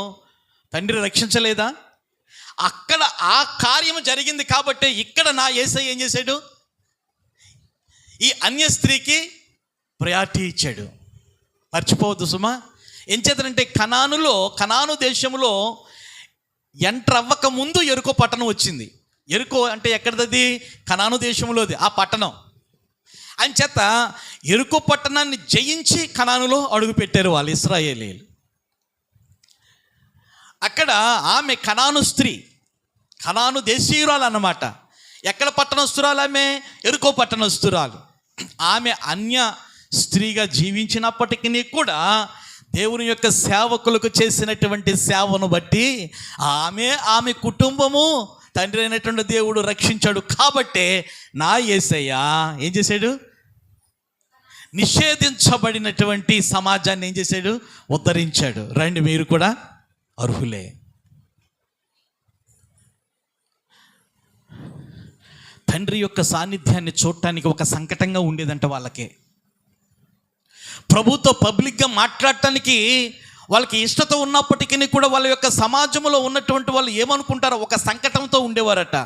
తండ్రి రక్షించలేదా? అక్కడ ఆ కార్యం జరిగింది కాబట్టి ఇక్కడ నా యేసయ్య ఏం చేశాడు? ఈ అన్య స్త్రీకి ప్రయారిటీ ఇచ్చాడు. మర్చిపోవద్దు సుమా. ఏం చేద్దంటే కనాను దేశంలో ఎంటర్ అవ్వక ముందు యెరికో పట్టణం వచ్చింది. యెరికో అంటే ఎక్కడది? కనాను దేశంలోది ఆ పట్టణం. అంచేత యెరికో పట్టణాన్ని జయించి కనానులో అడుగుపెట్టారు వాళ్ళు, ఇశ్రాయేలీయులు. అక్కడ ఆమె కనాను స్త్రీ, కనాను దేశీయురాలు అన్నమాట. ఎక్కడ పట్టణస్తురాలు? ఆమె యెరికో పట్టణస్తురాలు. ఆమె అన్య స్త్రీగా జీవించినప్పటికీ కూడా దేవుని యొక్క సేవకులకు చేసినటువంటి సేవను బట్టి ఆమె కుటుంబము తండ్రి అయినటువంటి దేవుడు రక్షించాడు. కాబట్టే నా యేసయ్య ఏం చేశాడు? నిషేధించబడినటువంటి సమాజాన్ని ఏం చేశాడు? ఉద్ధరించాడు. రండి, మీరు కూడా అర్హులే. తండ్రి యొక్క సాన్నిధ్యాన్ని చూడటానికి ఒక సంకటంగా ఉండేదంట వాళ్ళకి. ప్రభుతో పబ్లిక్గా మాట్లాడటానికి వాళ్ళకి ఇష్టత ఉన్నప్పటికీ కూడా వాళ్ళ యొక్క సమాజంలో ఉన్నటువంటి వాళ్ళు ఏమనుకుంటారో ఒక సంకటంతో ఉండేవారట.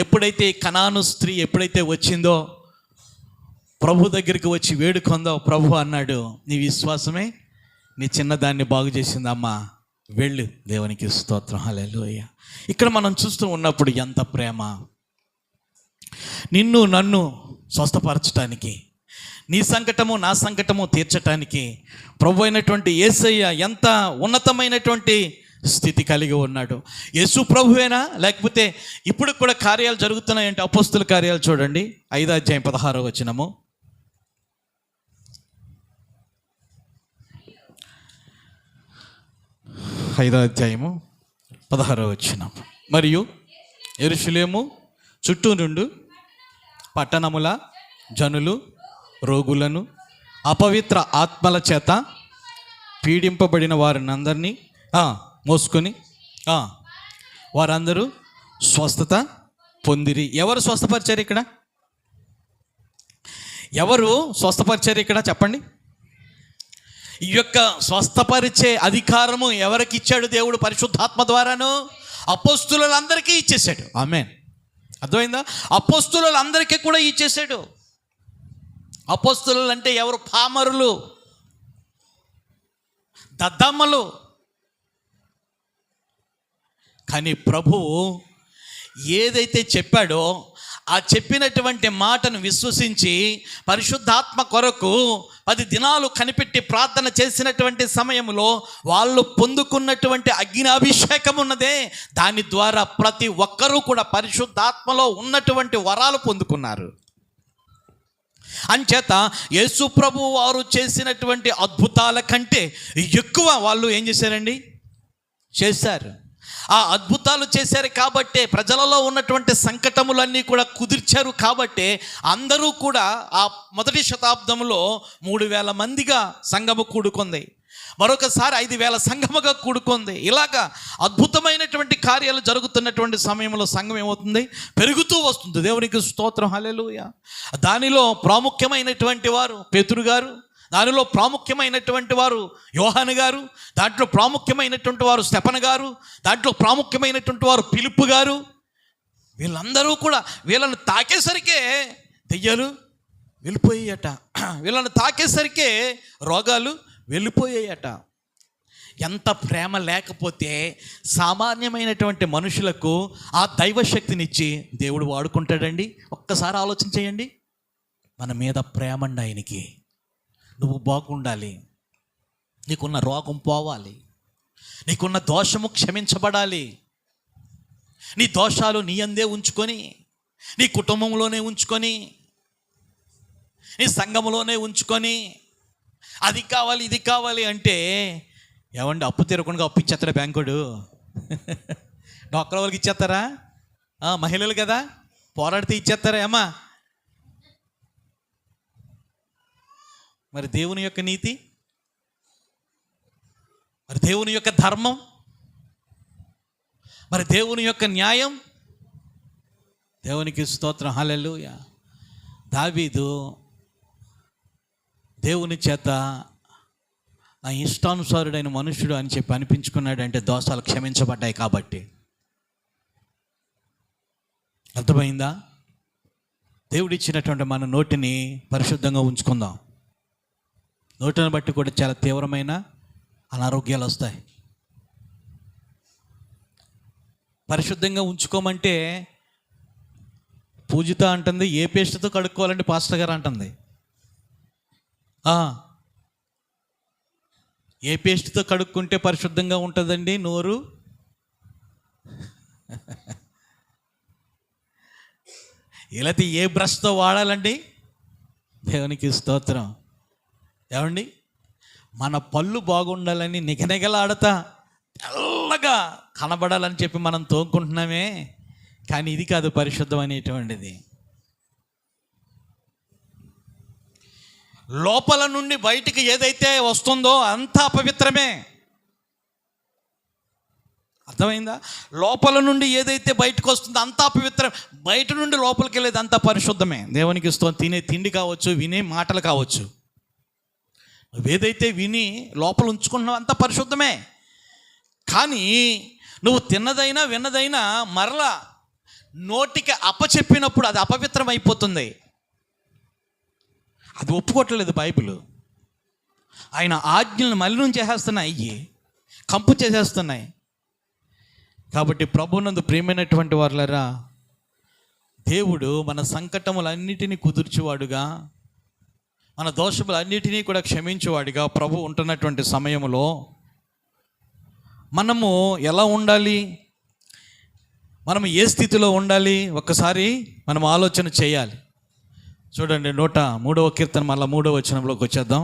ఎప్పుడైతే కనాను స్త్రీ ఎప్పుడైతే వచ్చిందో, ప్రభు దగ్గరికి వచ్చి వేడుకొందో, ప్రభు అన్నాడు, నీ విశ్వాసమే నీ చిన్నదాన్ని బాగు చేసిందమ్మా, వెళ్ళు, దేవునికి స్తోత్రం, హల్లెలూయా. ఇక్కడ మనం చూస్తూ ఉన్నప్పుడు ఎంత ప్రేమ! నిన్ను నన్ను స్వస్థపరచటానికి, నీ సంకటము నా సంకటము తీర్చటానికి ప్రభు అయినటువంటి యేసయ్య ఎంత ఉన్నతమైనటువంటి స్థితి కలిగి ఉన్నాడు. యేసు ప్రభువేనా? లేకపోతే ఇప్పుడు కూడా కార్యాలు జరుగుతున్నాయంటే అపోస్తుల కార్యాలు చూడండి, 5వ అధ్యాయం 16వ వచనము. 5వ అధ్యాయము 16వ వచనం. మరియు యెరూషలేము చుట్టూ నుండి పట్టణముల జనులు రోగులను అపవిత్ర ఆత్మల చేత పీడింపబడిన వారిని అందరినీ మోసుకొని వారందరూ స్వస్థత పొందిరి. ఎవరు స్వస్థపరిచారు ఇక్కడ? ఎవరు స్వస్థపరిచారు ఇక్కడ? చెప్పండి. ఈ యొక్క స్వస్థపరిచే అధికారము ఎవరికి ఇచ్చాడు దేవుడు? పరిశుద్ధాత్మ ద్వారాను అపోస్తులందరికీ ఇచ్చేసాడు. ఆమేన్. అర్థమైందా? అపోస్తులందరికీ కూడా ఇచ్చేసాడు. అపోస్తులు అంటే ఎవరు? పామరులు, దద్దమ్మలు. కానీ ప్రభువు ఏదైతే చెప్పాడో ఆ చెప్పినటువంటి మాటను విశ్వసించి పరిశుద్ధాత్మ కొరకు 10 దినాలు కనిపెట్టి ప్రార్థన చేసినటువంటి సమయంలో వాళ్ళు పొందుకున్నటువంటి అగ్నిఅభిషేకం ఉన్నదే, దాని ద్వారా ప్రతి ఒక్కరూ కూడా పరిశుద్ధాత్మలో ఉన్నటువంటి వరాలు పొందుకున్నారు. అంచేత యేసు ప్రభు వారు చేసినటువంటి అద్భుతాల కంటే ఎక్కువ వాళ్ళు ఏం చేశారండి? చేశారు. ఆ అద్భుతాలు చేశారు కాబట్టే ప్రజలలో ఉన్నటువంటి సంకటములన్నీ కూడా కుదిర్చారు. కాబట్టే అందరూ కూడా ఆ మొదటి శతాబ్దంలో 3000 మందిగా సంఘము కూడుకుంది. మరొకసారి 5000 సంఘముగా కూడుకుంది. ఇలాగా అద్భుతమైనటువంటి కార్యాలు జరుగుతున్నటువంటి సమయంలో సంఘం ఏమవుతుంది? పెరుగుతూ వస్తుంది. దేవునికి స్తోత్రం, హల్లెలూయా. దానిలో ప్రాముఖ్యమైనటువంటి వారు పేతురు గారు, దానిలో ప్రాముఖ్యమైనటువంటి వారు యోహాను గారు, దాంట్లో ప్రాముఖ్యమైనటువంటి వారు స్టెఫను గారు, దాంట్లో ప్రాముఖ్యమైనటువంటి వారు ఫిలిప్పు గారు. వీళ్ళందరూ కూడా వీళ్ళని తాకేసరికే దెయ్యాలు వెళ్ళిపోయాయట, వీళ్ళని తాకేసరికే రోగాలు వెళ్ళిపోయాయట. ఎంత ప్రేమ లేకపోతే సామాన్యమైనటువంటి మనుషులకు ఆ దైవశక్తినిచ్చి దేవుడు వాడుకుంటాడండి? ఒక్కసారి ఆలోచన చేయండి. మన మీద ప్రేమ అండి ఆయనకి. నువ్వు బాగుండాలి, నీకున్న రోగం పోవాలి, నీకున్న దోషము క్షమించబడాలి. నీ దోషాలు నీ అందే ఉంచుకొని, నీ కుటుంబంలోనే ఉంచుకొని, నీ సంఘంలోనే ఉంచుకొని అది కావాలి ఇది కావాలి అంటే ఏమండి అప్పు తీరకుండా అప్పు ఇచ్చేస్తారా బ్యాంకుడు? డాక్టర్ వాళ్ళకి ఇచ్చేస్తారా? మహిళలు కదా పోరాడితే ఇచ్చేస్తారా ఏమా? మరి దేవుని యొక్క నీతి, మరి దేవుని యొక్క ధర్మం, మరి దేవుని యొక్క న్యాయం, దేవునికి స్తోత్రం, హల్లెలూయా. దావీదు దేవుని చేత నా ఇష్టానుసారుడైన మనుష్యుడు అని చెప్పి అనిపించుకున్నాడు. అంటే దోషాలు క్షమించబడ్డాయి కాబట్టి. అర్థమైందా? దేవుడిచ్చినటువంటి మన నోటిని పరిశుద్ధంగా ఉంచుకుందాం. నోటిని బట్టి కూడా చాలా తీవ్రమైన అనారోగ్యాలు వస్తాయి. పరిశుద్ధంగా ఉంచుకోమంటే పూజిత అంటుంది ఏ పేస్ట్తో కడుక్కోవాలంటే పాస్టర్ గారు అంటుంది. ఏ పేస్ట్తో కడుక్కుంటే పరిశుద్ధంగా ఉంటుందండి నోరు? ఇలాంటి ఏ బ్రష్తో వాడాలండి? దేవునికి స్తోత్రం. ఏమండి, మన పళ్ళు బాగుండాలని నిగనిగలాడతా తెల్లగా కనబడాలని చెప్పి మనం తోముకుంటున్నామే, కానీ ఇది కాదు పరిశుద్ధం అనేటువంటిది. లోపల నుండి బయటికి ఏదైతే వస్తుందో అంతా అపవిత్రమే. అర్థమైందా? లోపల నుండి ఏదైతే బయటకు వస్తుందో అంతా అపవిత్రం, బయట నుండి లోపలికి వెళ్ళేది అంతా పరిశుద్ధమే. దేవునికి తినే తిండి కావచ్చు, వినే మాటలు కావచ్చు, నువ్వేదైతే విని లోపల ఉంచుకుంటున్నావు అంతా పరిశుద్ధమే. కానీ నువ్వు తిన్నదైనా విన్నదైనా మరలా నోటికి అప్పచెప్పినప్పుడు అది అపవిత్రం అయిపోతుంది. అది ఒప్పుకోవట్లేదు బైబిల్. ఆయన ఆజ్ఞలను మలినం చేసేస్తున్నాయి, అయ్యి కంపు చేసేస్తున్నాయి. కాబట్టి ప్రభువునందు ప్రియమైనటువంటి వారులారా, దేవుడు మన సంకటములన్నిటినీ కుదుర్చువాడుగా, మన దోషములన్నిటినీ కూడా క్షమించేవాడిగా ప్రభు ఉంటున్నటువంటి సమయంలో మనము ఎలా ఉండాలి, మనం ఏ స్థితిలో ఉండాలి ఒక్కసారి మనం ఆలోచన చేయాలి. చూడండి 103వ కీర్తన మళ్ళీ 3వ వచనంలోకి వచ్చేద్దాం.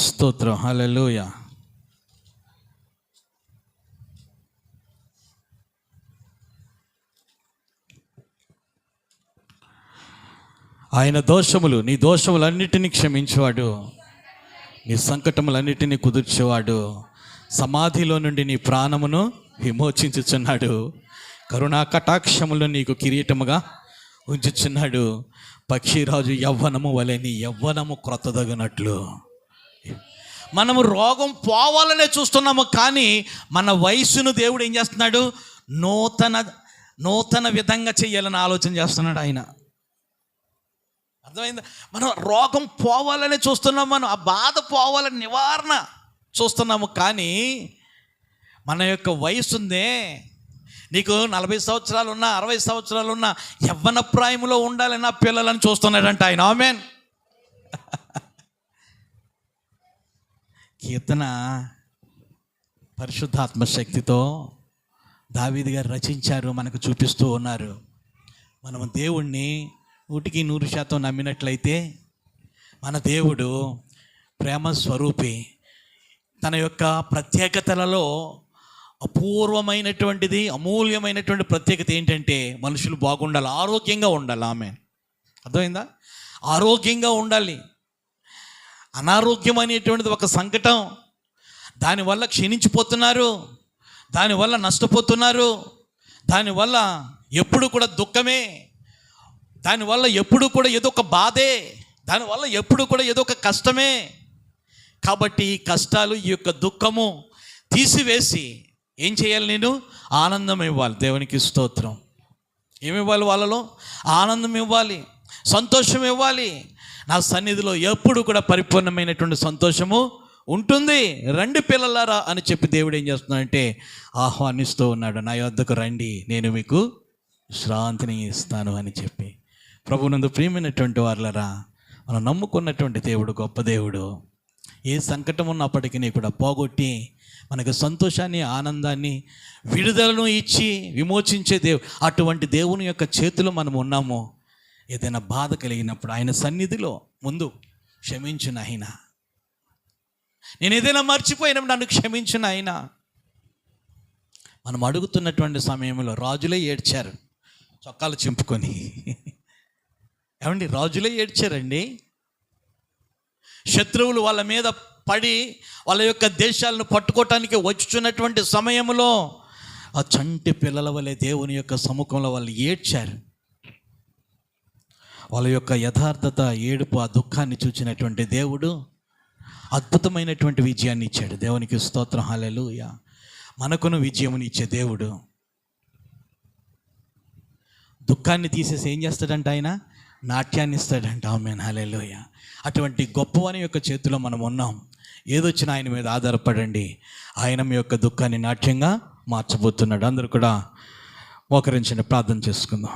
స్తోత్రం, హల్లెలూయా. ఆయన దోషములు, నీ దోషములన్నిటినీ క్షమించేవాడు, నీ సంకటములన్నిటినీ కుదుర్చేవాడు, సమాధిలో నుండి నీ ప్రాణమును విమోచించుచున్నాడు, కరుణా కటాక్షములు నీకు కిరీటముగా ఉంచుచున్నాడు, పక్షిరాజు యవ్వనము వలె నీ యవ్వనము క్రొత్తదగినట్లు. మనము రోగం పోవాలనే చూస్తున్నాము, కానీ మన వయసును దేవుడు ఏం చేస్తున్నాడు? నూతన విధంగా చెయ్యాలని ఆలోచన చేస్తున్నాడు ఆయన. అర్థమైందా? మనం రోగం పోవాలని చూస్తున్నాము, మనం ఆ బాధ పోవాలని నివారణ చూస్తున్నాము, కానీ మన యొక్క వయసుందే, నీకు 40 సంవత్సరాలు ఉన్నా 60 సంవత్సరాలు ఉన్నా యవ్వన ప్రాయంలో ఉండాలని నా పిల్లలను చూస్తున్నాడంట ఆయన. ఆమేన్. కీర్తన పరిశుద్ధాత్మ శక్తితో దావీదు గారు రచించారు, మనకు చూపిస్తూ ఉన్నారు. మనం దేవుణ్ణి 100% నమ్మినట్లయితే మన దేవుడు ప్రేమ స్వరూపి. తన యొక్క ప్రత్యేకతలలో అపూర్వమైనటువంటిది, అమూల్యమైనటువంటి ప్రత్యేకత ఏంటంటే మనుషులు బాగుండాలి, ఆరోగ్యంగా ఉండాలి. ఆమె అర్థమైందా? ఆరోగ్యంగా ఉండాలి. అనారోగ్యం అనేటువంటిది ఒక సంకటం. దానివల్ల క్షీణించిపోతున్నారు, దానివల్ల నష్టపోతున్నారు, దానివల్ల ఎప్పుడు కూడా దుఃఖమే. దానివల్ల ఎప్పుడు కూడా ఏదో ఒక బాధే, దానివల్ల ఎప్పుడు కూడా ఏదో ఒక కష్టమే. కాబట్టి ఈ కష్టాలు, ఈ యొక్క దుఃఖము తీసివేసి ఏం చేయాలి? నేను ఆనందం ఇవ్వాలి. దేవునికి స్తోత్రం. ఏమివ్వాలి? వాళ్ళలో ఆనందం ఇవ్వాలి, సంతోషం ఇవ్వాలి. నా సన్నిధిలో ఎప్పుడు కూడా పరిపూర్ణమైనటువంటి సంతోషము ఉంటుంది. రండి పిల్లలారా అని చెప్పి దేవుడు ఏం చేస్తున్నాడంటే ఆహ్వానిస్తూ ఉన్నాడు. నా యొద్దకు రండి, నేను మీకు విశ్రాంతిని ఇస్తాను అని చెప్పి. ప్రభువునందు ప్రియమైనటువంటి వారులారా, మనం నమ్ముకున్నటువంటి దేవుడు గొప్ప దేవుడు. ఏ సంకటం ఉన్నప్పటికీ కూడా పోగొట్టి మనకు సంతోషాన్ని, ఆనందాన్ని, విడుదలను ఇచ్చి విమోచించే అటువంటి దేవుని యొక్క చేతిలో మనం ఉన్నాము. ఏదైనా బాధ కలిగినప్పుడు ఆయన సన్నిధిలో ముందు క్షమించు నాయనా, నేను ఏదైనా మర్చిపోయినప్పుడు నన్ను క్షమించు నాయనా. మనం అడుగుతున్నటువంటి సమయంలో రాజులే ఏడ్చారు చొక్కాలు చింపుకొని. ఏమండి, రాజులే ఏడ్చారండి. శత్రువులు వాళ్ళ మీద పడి వాళ్ళ యొక్క దేశాలను పట్టుకోవటానికి వచ్చుచున్నటువంటి సమయంలో ఆ చంటి పిల్లల వలె దేవుని యొక్క సముఖంలో వాళ్ళు ఏడ్చారు. వాళ్ళ యొక్క యథార్థత, ఏడుపు, ఆ దుఃఖాన్ని చూచినటువంటి దేవుడు అద్భుతమైనటువంటి విజయాన్ని ఇచ్చాడు. దేవునికి స్తోత్రం, హల్లెలూయా. మనకును విజయముని ఇచ్చే దేవుడు దుఃఖాన్ని తీసేసి ఏం చేస్తాడంట? ఆయన నాట్యాన్ని ఇస్తాడంట. ఆమేన్, హల్లెలూయా. అటువంటి గొప్పవాని యొక్క చేతిలో మనం ఉన్నాం. ఏదొచ్చినా ఆయన మీద ఆధారపడండి. ఆయన మీ యొక్క దుఃఖాన్ని నాట్యంగా మార్చబోతున్నాడు. అందరూ కూడా మోకరించండి, ప్రార్థన చేసుకుందాం.